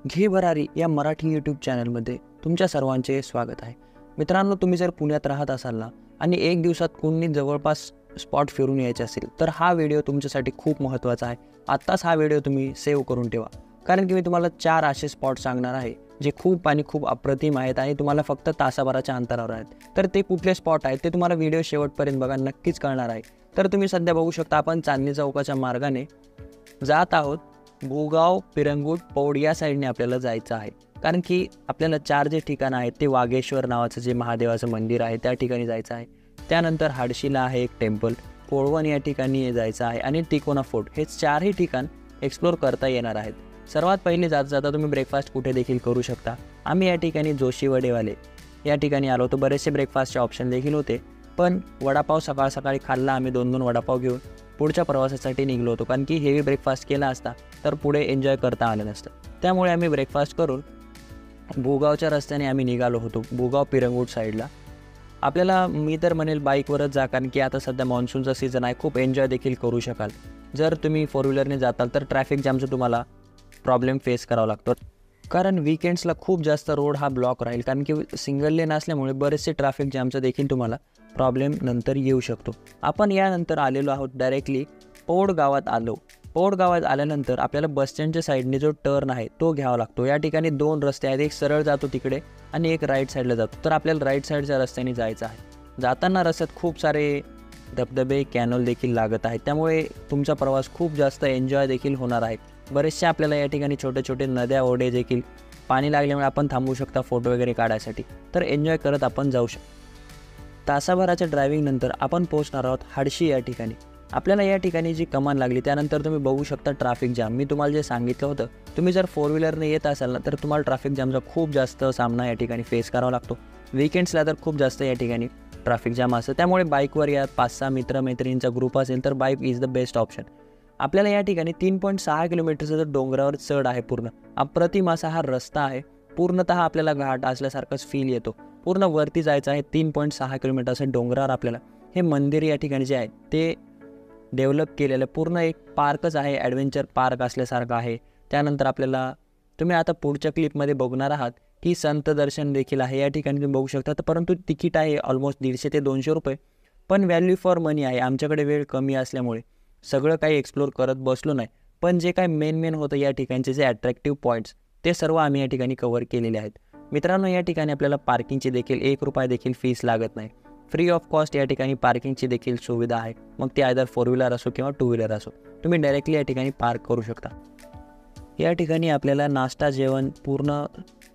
घे भरारी या मराठी यूट्यूब चॅनलमध्ये तुमच्या सर्वांचे स्वागत आहे. मित्रांनो, तुम्ही जर पुण्यात राहत असाल ना आणि एक दिवसात कोणी जवळपास स्पॉट फिरून यायचे असेल तर हा व्हिडिओ तुमच्यासाठी खूप महत्त्वाचा आहे. आत्ताच हा व्हिडिओ तुम्ही सेव्ह करून ठेवा, कारण की मी तुम्हाला 4 असे स्पॉट सांगणार आहे जे खूप अप्रतिम आहेत आणि तुम्हाला फक्त तासाभराच्या अंतरावर आहेत. तर ते कुठले स्पॉट आहेत ते तुम्हाला व्हिडिओ शेवटपर्यंत बघा, नक्कीच कळणार आहे. तर तुम्ही सध्या बघू शकता, आपण चांदणी चौकाच्या मार्गाने जात आहोत. भूगाव, पिरंगुट, पौड या साईडने आपल्याला जायचं आहे, कारण की आपल्याला 4 जे ठिकाणं आहेत ते वाघेश्वर नावाचं जे महादेवाचं मंदिर आहे त्या ठिकाणी जायचं आहे. त्यानंतर हाडशीला आहे एक टेम्पल, कोळवण या ठिकाणी जायचं आहे आणि तिकोना फोर्ट. हे 4ही ठिकाण एक्सप्लोर करता येणार आहेत. सर्वात पहिले जाता तुम्ही ब्रेकफास्ट कुठे देखील करू शकता. आम्ही या ठिकाणी जोशी वडेवाले या ठिकाणी आलो होतो. बरेचसे ब्रेकफास्टचे ऑप्शन देखील होते, पण वडापाव सकाळी खाल्ला आम्ही. 2-2 वडापाव घेऊन पुढच्या प्रवासासाठी निघलो होतो, कारण की हेवी ब्रेकफास्ट केला असता तर पुढे एन्जॉय करता आलं नसतं. त्यामुळे आम्ही ब्रेकफास्ट करून भूगावच्या रस्त्याने आम्ही निघालो होतो, भूगाव पिरंगुट साईडला. आपल्याला मी तर म्हणेल बाईकवरच जा, कारण की आता सध्या मान्सूनचा सीझन आहे. खूप एन्जॉय देखील करू शकाल. जर तुम्ही 4 व्हीलरने जाताल तर ट्रॅफिक जामचा तुम्हाला प्रॉब्लेम फेस करावा लागतो, कारण वीकेंड्सला खूप जास्त रोड हा ब्लॉक राहील, कारण की सिंगल लेन असल्यामुळे बरेचसे ट्रॅफिक जामचा देखील तुम्हाला प्रॉब्लेम नंतर येऊ शकतो. आपण यानंतर आलेलो आहोत डायरेक्टली पौड गावात आलो. पौड गावात आल्यानंतर आपल्याला बसस्टँडच्या साईडने जो टर्न आहे तो घ्यावा लागतो. या ठिकाणी 2 रस्ते आहेत, एक सरळ जातो तिकडे आणि एक राईट साईडला जातो. तर आपल्याला राईट साईडच्या रस्त्याने जायचं आहे. जाताना रस्त्यात खूप सारे धबधबे, कॅनल देखील लागत आहेत, त्यामुळे तुमचा प्रवास खूप जास्त एन्जॉय देखील होणार आहे. बरेचसे आपल्याला या ठिकाणी छोटे नद्या, ओढे देखील पाणी लागल्यामुळे आपण थांबू शकता फोटो वगैरे काढायसाठी. तर एन्जॉय करत आपण जाऊ शकतो. तासाभराच्या ड्रायव्हिंग नंतर आपण पोहोचणार आहोत हाडशी या ठिकाणी. आपल्याला या ठिकाणी जी कमान लागली त्यानंतर तुम्ही बघू शकता ट्रॅफिक जाम. मी तुम्हाला जे सांगितलं होतं, तुम्ही जर 4 व्हीलरने येत असाल ना तर तुम्हाला ट्रॅफिक जामचा खूप जास्त सामना या ठिकाणी फेस करावा लागतो. वीकेंड्सला तर खूप जास्त या ठिकाणी ट्रॅफिक जाम असतं, त्यामुळे बाईकवर या 5-6 मित्रमैत्रिणींचा ग्रुप असेल तर bike is the best option. आपल्याला या ठिकाणी 3.6 किलोमीटरचा जो डोंगरावर चढ आहे, पूर्ण अप्रतिम असा हा रस्ता आहे. पूर्णतः आपल्याला घाट असल्यासारखाच फील येतो. पूर्ण वरती जायचं आहे. 3.6 किलोमीटर असं डोंगरावर आपल्याला हे मंदिर या ठिकाणी जे आहे ते डेव्हलप केलेलं पूर्ण एक पार्कच आहे, ॲडव्हेंचर पार्क असल्यासारखं आहे. त्यानंतर आपल्याला तुम्ही आता पुढच्या क्लिपमध्ये बघणार आहात की संत दर्शन देखील आहे या ठिकाणी तुम्ही बघू शकता. तर परंतु तिकीट आहे ऑलमोस्ट 150 ते 200 रुपये, पण व्हॅल्यू फॉर मनी आहे. आमच्याकडे वेळ कमी असल्यामुळे सगळं काही एक्सप्लोर करत बसलो नाही, पण जे काही मेन होतं या ठिकाणचे जे अट्रॅक्टिव्ह पॉईंट्स ते सर्व आम्ही या ठिकाणी कव्हर केलेले आहेत. मित्रांनो, या ठिकाणी आपल्याला पार्किंगची देखील 1 रुपया देखील फीस लागत नाही. फ्री ऑफ कॉस्ट या ठिकाणी पार्किंगची देखील सुविधा आहे. मग ती आयदर 4 व्हीलर असो किंवा 2 व्हीलर असो, तुम्ही डायरेक्टली या ठिकाणी पार्क करू शकता. या ठिकाणी आपल्याला नाश्ता, जेवण पूर्ण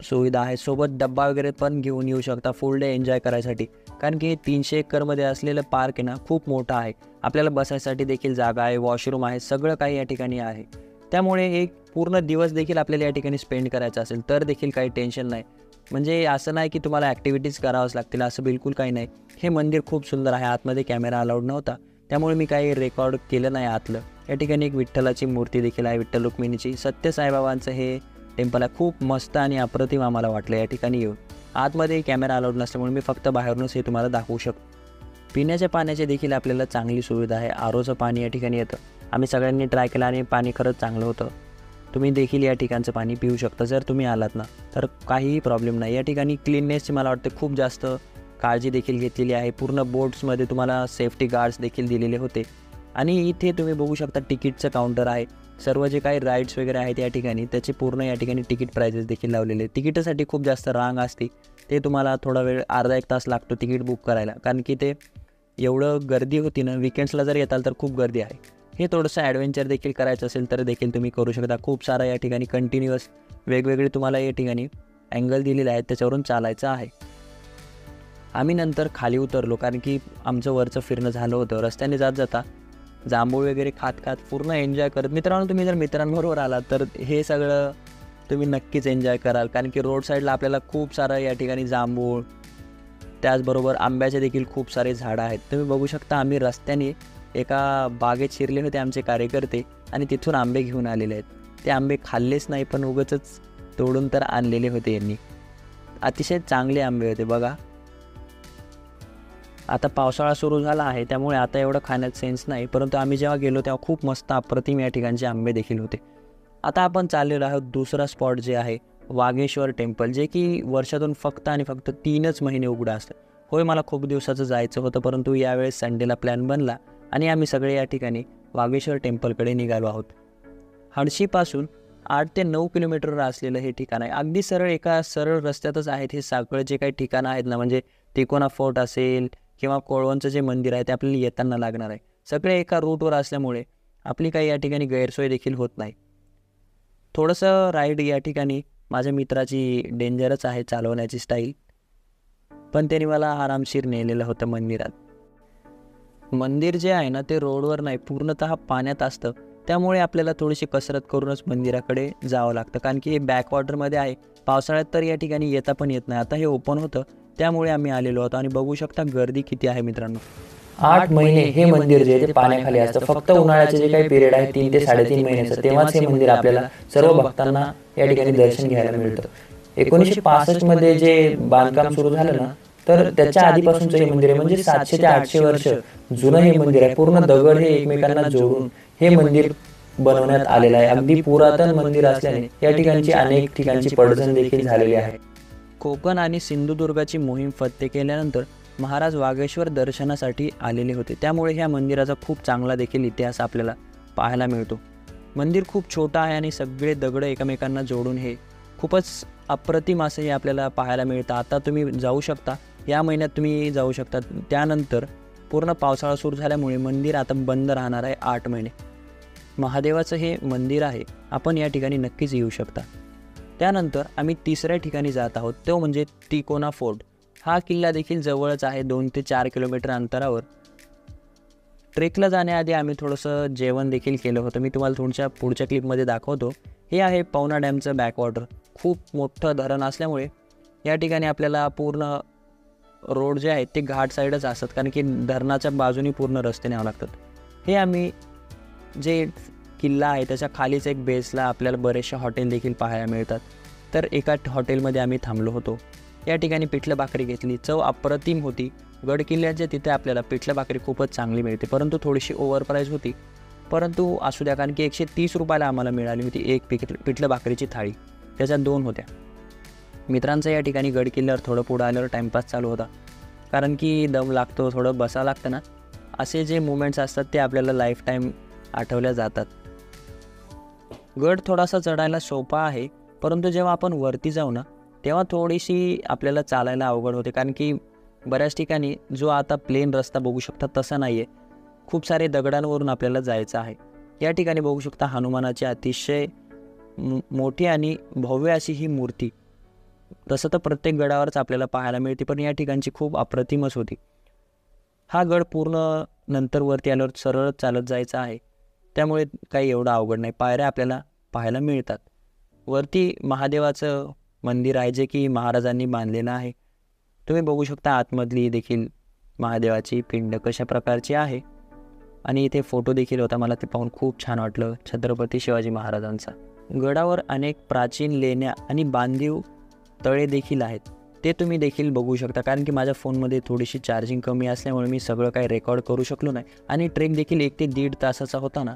सुविधा आहे. सोबत डब्बा वगैरे पण घेऊन येऊ शकता फुल डे एन्जॉय करायसाठी, कारण की 300 एकरमध्ये असलेलं पार्क आहे ना, खूप मोठं आहे. आपल्याला बसायसाठी देखील जागा आहे, वॉशरूम आहे, सगळं काही या ठिकाणी आहे. त्यामुळे एक पूर्ण दिवस देखील आपल्याला या ठिकाणी स्पेंड करायचं असेल तर देखील काही टेन्शन नाही. म्हणजे असं नाही की तुम्हाला ॲक्टिव्हिटीज करावंच लागतील, असं बिलकुल काही नाही. हे मंदिर खूप सुंदर आहे. आतमध्ये कॅमेरा अलाउड नव्हता, त्यामुळे मी काही रेकॉर्ड केलं नाही आतलं. या ठिकाणी एक विठ्ठलाची मूर्ती देखील आहे, विठ्ठल रुक्मिणीची. सत्य साईबाबांचं हे टेम्पल आहे. खूप मस्त आणि अप्रतिम आम्हाला वाटलं या ठिकाणी येऊन. आतमध्ये कॅमेरा अलाउड नसल्यामुळे मी फक्त बाहेरूनच हे तुम्हाला दाखवू शकतो. पिण्याच्या पाण्याची देखील आपल्याला चांगली सुविधा आहे. आरोचं पाणी या ठिकाणी येतं. आम्ही सगळ्यांनी ट्राय केलं आणि पाणी खरंच चांगलं होतं. तुम्ही देखील या ठिकाणचं पाणी पिऊ शकता जर तुम्ही आलात ना, तर काहीही प्रॉब्लेम नाही. या ठिकाणी क्लीननेसची मला वाटतं खूप जास्त काळजी देखील घेतलेली आहे. पूर्ण बोट्समध्ये तुम्हाला सेफ्टी गार्ड्स देखील दिलेले होते. आणि इथे तुम्ही बघू शकता तिकीटचं काउंटर आहे. सर्व जे काही राईड्स वगैरे आहेत या ठिकाणी त्याचे पूर्ण या ठिकाणी तिकीट प्राइजेस देखील लावलेले. तिकीटासाठी खूप जास्त रांग असते. ते तुम्हाला थोडा वेळ, अर्धा 1 तास लागतो तिकीट बुक करायला, कारण की ते एवढं गर्दी होती ना. वीकेंड्सला जर येताल तर खूप गर्दी आहे. हे थोडंसं ॲडव्हेंचर देखील करायचं असेल तर देखील तुम्ही करू शकता. खूप सारा या ठिकाणी कंटिन्युअस वेगवेगळे तुम्हाला या ठिकाणी अँगल दिलेले आहेत, त्याच्यावरून चालायचं आहे. आम्ही नंतर खाली उतरलो, कारण की आमचं वरचं फिरणं झालं होतं. रस्त्याने जाता जांभूळ वगैरे खात पूर्ण एन्जॉय करत. मित्रांनो, तुम्ही जर मित्रांबरोबर आलात तर हे सगळं तुम्ही नक्कीच एन्जॉय कराल, कारण की रोड साईडला आपल्याला खूप सारं या ठिकाणी जांभूळ, त्याचबरोबर आंब्याचे देखील खूप सारे झाडं आहेत. तुम्ही बघू शकता आम्ही रस्त्याने एका बागेत शिरले होते आमचे कार्यकर्ते आणि तिथून आंबे घेऊन आलेले आहेत. ते आंबे खाल्लेच नाही, पण उगाचच तोडून तर आणलेले होते यांनी. अतिशय चांगले आंबे होते बघा. आता पावसाळा सुरू झाला आहे, त्यामुळे आता एवढं खाण्यात सेन्स नाही, परंतु आम्ही जेव्हा गेलो तेव्हा खूप मस्त अप्रतिम या ठिकाणचे आंबे देखील होते. आता आपण चाललेलो आहोत दुसरा स्पॉट जे आहे वाघेश्वर टेम्पल, जे की वर्षातून फक्त आणि फक्त 3च महिने उघडं असतं. होय, मला खूप दिवसाचं जायचं होतं, परंतु यावेळेस संडेला प्लॅन बनला आणि आम्ही सगळे या ठिकाणी वाघेश्वर टेम्पलकडे निघालो आहोत. हडशीपासून 8 ते 9 किलोमीटरवर असलेलं हे ठिकाण आहे. अगदी एका सरळ रस्त्यातच आहेत हे सगळं जे काही ठिकाणं आहेत ना, म्हणजे तिकोना फोर्ट असेल किंवा कोळवणचं जे मंदिर आहे ते आपल्याला येताना लागणार आहे. सगळे एका रूटवर असल्यामुळे आपली काही या ठिकाणी गैरसोय देखील होत नाही. थोडंसं राईड या ठिकाणी माझ्या मित्राची डेंजरच आहे चालवण्याची स्टाईल, पण त्याने मला आरामशीर नेलेलं होतं मंदिरात. मंदिर जे आहे ना ते रोडवर नाही, पूर्णतः पाण्यात असतं. त्यामुळे आपल्याला थोडीशी कसरत करूनच मंदिराकडे जावं लागतं, कारण की हे बॅकवॉटरमध्ये आहे. पावसाळ्यात तर या ठिकाणी येता पण येत नाही. आता हे ओपन होतं त्यामुळे आम्ही आलेलो होतो आणि बघू शकता गर्दी किती आहे मित्रांनो. 8 महिने हे मंदिर जे ते पाण्याखाली असतं. फक्त उन्हाळ्याचे जे काही पिरियड आहे 3 ते 3.5 महिन्याचं, तेव्हाच हे मंदिर आपल्याला सर्व भक्तांना या ठिकाणी दर्शन घ्यायला मिळतं. 1965 मध्ये जे बांधकाम सुरू झालं ना, तर त्याच्या आधीपासूनचं हे मंदिर आहे. म्हणजे 700 ते 800 वर्ष जुनं हे मंदिर आहे. पूर्ण दगड हे एकमेकांना जोडून हे मंदिर बनवण्यात आलेलं आहे. अगदी पुरातन मंदिर असल्याने या ठिकाणची अनेक ठिकाणची पडझड देखील झालेली आहे. कोकण आणि सिंधुदुर्गाची मोहीम फत्ते केल्यानंतर महाराज वाघेश्वर दर्शनासाठी आलेले होते. त्यामुळे ह्या मंदिराचा खूप चांगला देखील इतिहास आपल्याला पाहायला मिळतो. मंदिर खूप छोटं आहे आणि सगळे दगड एकमेकांना जोडून हे खूपच अप्रतिम असं हे आपल्याला पाहायला मिळतं. आता तुम्ही जाऊ शकता, या महिन्यात तुम्ही जाऊ शकता. त्यानंतर पूर्ण पावसाळा सुरू झाल्यामुळे मंदिर आता बंद राहणार आहे 8 महिने. महादेवाचं हे मंदिर आहे, आपण या ठिकाणी नक्कीच येऊ शकता. त्यानंतर आम्ही तिसऱ्या ठिकाणी जात आहोत, तो म्हणजे तिकोना फोर्ट. हा किल्ला देखील जवळच आहे, 2 ते 4 किलोमीटर अंतरावर. ट्रेकला जाण्याआधी आम्ही थोडंसं जेवण देखील केलं होतं, मी तुम्हाला थोड्याशा पुढच्या क्लिपमध्ये दाखवतो. हे आहे पवना डॅमचं बॅकवॉटर. खूप मोठं धरण असल्यामुळे या ठिकाणी आपल्याला पूर्ण रोड जे आहेत ते घाट साईडच असतात, कारण की धरणाच्या बाजूनी पूर्ण रस्ते न्यावं लागतात. हे आम्ही जे किल्ला आहे त्याच्या खालीच एक बेसला आपल्याला बरेचसे हॉटेल देखील पाहायला मिळतात. तर एका हॉटेलमध्ये आम्ही थांबलो होतो. या ठिकाणी पिठलं भाकरी घेतली, चव अप्रतिम होती. गड किल्ल्याच्या तिथे आपल्याला पिठलं भाकरी खूपच चांगली मिळते, परंतु थोडीशी ओव्हर प्राईज होती, परंतु असू द्या, कारण की 130 रुपयाला आम्हाला मिळाली होती एक पिठलं भाकरीची थाळी. त्याच्यात 2 होत्या. मित्रांचं या ठिकाणी गड किल्ल्यावर थोडं पुढं आल्यावर टाईमपास चालू होता, कारण की दम लागतो, थोडं बसावं लागतं ना. असे जे मुमेंट्स असतात ते आपल्याला लाईफ टाईम आठवल्या जातात. गड थोडासा चढायला सोपा आहे, परंतु जेव्हा आपण वरती जाऊ ना तेव्हा थोडीशी आपल्याला चालायला अवघड होते, कारण की बऱ्याच ठिकाणी जो आता प्लेन रस्ता बघू शकता तसा नाही आहे. खूप सारे दगडांवरून आपल्याला जायचं आहे. या ठिकाणी बघू शकता हनुमानाची अतिशय मोठी आणि भव्य अशी ही मूर्ती. तसं तर प्रत्येक गडावरच आपल्याला पाहायला मिळते, पण या ठिकाणची खूप अप्रतिमच होती. हा गड पूर्ण नंतर वरती आल्यावर सरळ चालत जायचं आहे, त्यामुळे काही एवढं अवघड नाही. पायऱ्या आपल्याला पाहायला मिळतात. वरती महादेवाचं मंदिर आहे, जे की महाराजांनी बांधलेलं आहे. तुम्ही बघू शकता आतमधली देखील महादेवाची पिंड कशा प्रकारची आहे, आणि इथे फोटो देखील होता. मला ते पाहून खूप छान वाटलं, छत्रपती शिवाजी महाराजांचा. गडावर अनेक प्राचीन लेण्या आणि बांधीव तळे देखील आहेत, ते तुम्ही देखील बघू शकता. कारण की माझ्या फोनमध्ये थोडीशी चार्जिंग कमी असल्यामुळे मी सगळं काही रेकॉर्ड करू शकलो नाही, आणि ट्रेक देखील 1 ते 1.5 तासाचा होता ना,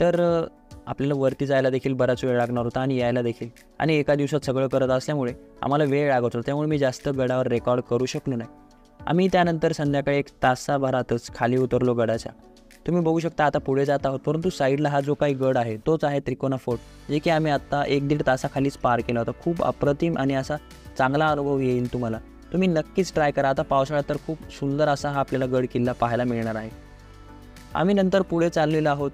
तर आपल्याला वरती जायला देखील बराच वेळ लागणार होता आणि यायला देखील, आणि एका दिवसात सगळं करत असल्यामुळे आम्हाला वेळ लागत होता, त्यामुळे मी जास्त गडावर रेकॉर्ड करू शकलो नाही. आम्ही त्यानंतर संध्याकाळी 1 तासाभरातच खाली उतरलो गडाच्या. तुम्ही बघू शकता आता पुढे जात आहोत, परंतु साईडला हा जो काही गड आहे तोच आहे त्रिकोणा फोर्ट, जे की आम्ही आत्ता 1-1.5 तासाखालीच पार केला होता. खूप अप्रतिम आणि असा चांगला अनुभव येईल तुम्हाला, तुम्ही नक्कीच ट्राय करा. आता पावसाळ्यात तर खूप सुंदर असा हा आपल्याला गड किल्ला पाहायला मिळणार आहे. आम्ही नंतर पुढे चाललेलो आहोत.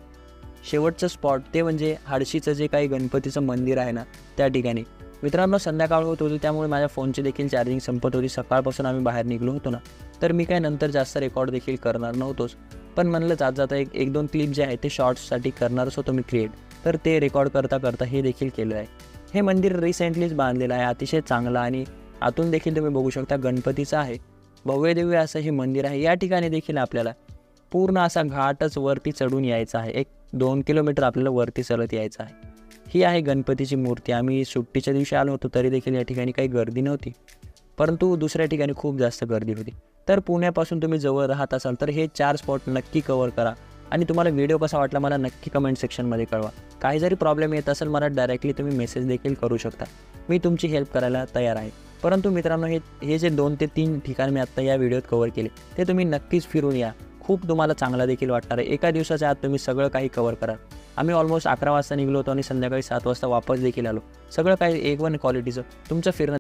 शेवटचं स्पॉट ते म्हणजे हडशीचं जे काही गणपतीचं मंदिर आहे ना त्या ठिकाणी. मित्रांनो, संध्याकाळ होत होती, त्यामुळे माझ्या फोनची देखील चार्जिंग संपत होती. सकाळपासून आम्ही बाहेर निघलो होतो ना, तर मी काय नंतर जास्त रेकॉर्ड देखील करणार नव्हतोच, पण म्हणलं जात जाता 1-2 क्लिप जे आहे ते शॉर्ट्ससाठी करणारच होतो मी क्रिएट, तर ते रेकॉर्ड करता करता हे देखील केलं आहे. हे मंदिर रिसेंटलीच बांधलेलं आहे, अतिशय चांगलं, आणि आतून देखील तुम्ही बघू शकता गणपतीचं आहे. भव्यदिव्य असं हे मंदिर आहे. या ठिकाणी देखील आपल्याला पूर्ण असा घाटच वरती चढून यायचा आहे. 1-2 किलोमीटर आपल्याला वरती चालत यायचं आहे. ही आहे गणपतीची मूर्ती. आम्ही सुट्टीच्या दिवशी आलो होतो, तरी देखील या ठिकाणी काही गर्दी नव्हती, परंतु दुसऱ्या ठिकाणी खूप जास्त गर्दी होती. तर पुण्यापासून तुम्ही जवळ राहत असाल तर हे 4 स्पॉट नक्की कवर करा, आणि तुम्हाला व्हिडिओ कसा वाटला मला नक्की कमेंट सेक्शनमध्ये कळवा. काही जरी प्रॉब्लेम येत असेल मला डायरेक्टली तुम्ही मेसेज देखील करू शकता. मी तुमची हेल्प करायला तयार आहे. परंतु मित्रांनो, हे जे 2 ते 3 ठिकाण मी आत्ता या व्हिडिओत कव्हर केले ते तुम्ही नक्कीच फिरून या. खूप तुम्हाला चांगला देखील वाटणार आहे. एका दिवसाच्या आत तुम्ही सगळं काही कव्हर करा. आम्ही ऑलमोस्ट 11 वाजता निघलो होतो आणि संध्याकाळी 7 वाजता वापस देखील आलो. सगळं काही A1 क्वालिटीचं. तुमचं फिरणं